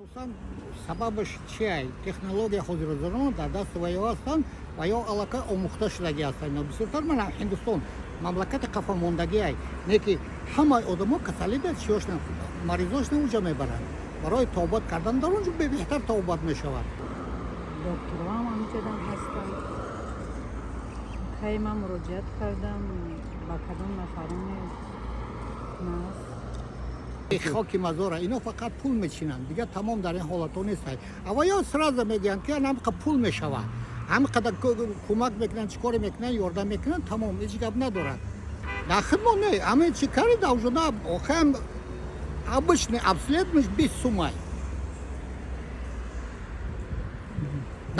Асосан сабабаш чиай? Технология ҳозирозарон дар дасти ваё ҳастанд ва ё аллакай омӯхта шудагӣ ҳастанд. Бисёртар ман Ҳиндустон мамлакати қафамондагиай, не ки ҳамаи одамо касалида чиёшна маризошна уҷа мебаранд. Барои тобат кардан дар он ҷо беҳтар тобат мешавад. докторам ҳамҷодан ҳастанд. Хай ман муроҷиат кардам ба кадом нафароне нас хоки мазора ино фақат пул мечинанд, дигар тамом дар ин ҳолатҳо нестанд. Аввало сразу мегӯянд ки ҳамақа пул мешавад, ҳамақадар кӯмак мекунанд, чӣ коре мекунанд, ёрдам мекунанд, тамом ҳеҷ гап надорад. Дар хидмат не ҳамин чӣ кари давжуда охам обычный обследование 20 сумай.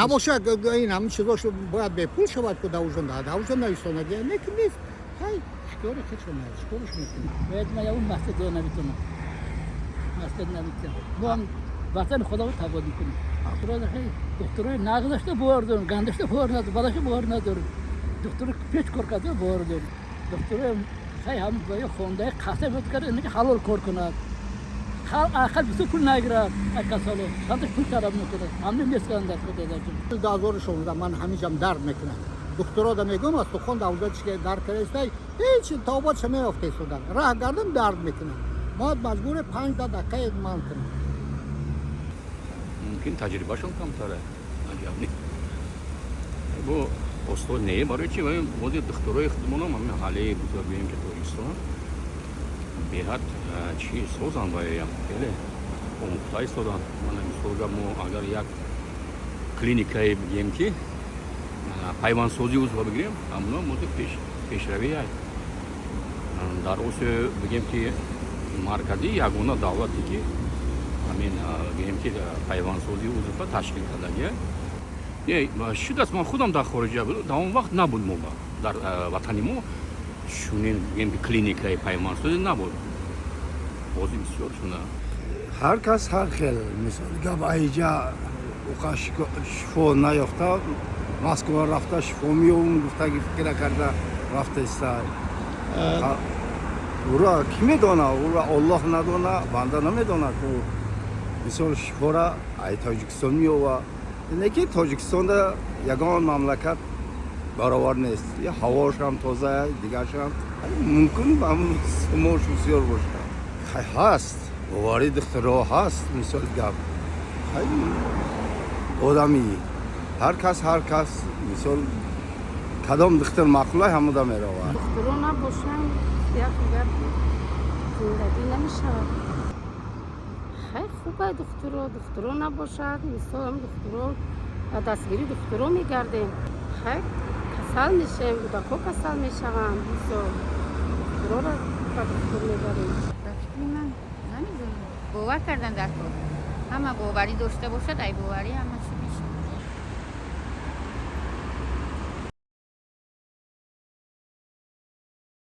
Набошад ин ҳамин чизо бояд бепул шавад ки давжуда наистонаги лекин нест. Ҳай шикори хечона шикориш мекунад. باید ما اون مسجد رو نمیتونم مسجد نمیتونم ما هم وطن خدا رو تباد میکنیم دکترای نقل داشته باور دارن گندشته باور ندارن بالاش باور ندارن دکتر پیچ کار کرده باور دارن دکتر خیلی هم باید خونده قسم کرده اینکه حلال کار کند آخر بسیار پول نگیرد کسالو چندش پول طلب میکنه همین میسکن در خدا داشتم 2016 من همینجام درد میکنم. دکترها دا میگم از سخن دوزده چی که درد کرده هیچ توباتش میافته سودن راه گردم درد میکنم ما مجبور 5 دقیقه ادمان کنیم. ممکن تجربهشون کمتره عجب نیست. بو استاد نه برای چی ولی خود دکترای خودمون هم حالی بزرگیم که توریستان بیاد چی سوزن باید خیلی مختلف سودن من میگم اگر یک کلینیکای بگیم که hayvansozی uzva بگیریم همونا مورد پیشروی است. در اوس بگیم که مرکزی یگانه دولتی که همین بگیم که hayvansozی uzva تشکیل کرده. یه شدت من خودم در خارج بودم در اون وقت نبود موقع در وطن ما شونین بگیم که کلینیکای hayvansozی نبود. بازی بسیار شونه. هر کس هر خیل مثال گب ایجا وقاش شفو نیافته مسکو رفته شفو میون گفته که فکر کرده رفته است. اورا کی میدونه؟ اورا الله ندونه، بنده نمیدونه که مثال شفو را ای تاجیکستان میوه. نه که تاجیکستان دا یگان مملکت برابر نیست. یا هواش هم تازه، دیگرش هم ممکن هم سموش بسیار باشه. خیلی هست. وارد دخترها هست مثال گپ. خیلی آدمی. هر کس مثال کدام دختر مقوله همودا میروه. دکترها نباشن یک دیگر زندگی نمیشود. خیلی خوبه دکترها نباشد مثال هم دکترها دستگیری دکترها میگردیم خیلی کسل میشیم کودکها کسل میشوند مثال دکترها را به دکتر میبریم. فکر من نمیدونم باور کردن در کار همه باوری داشته باشد ای باوری همه چی میشه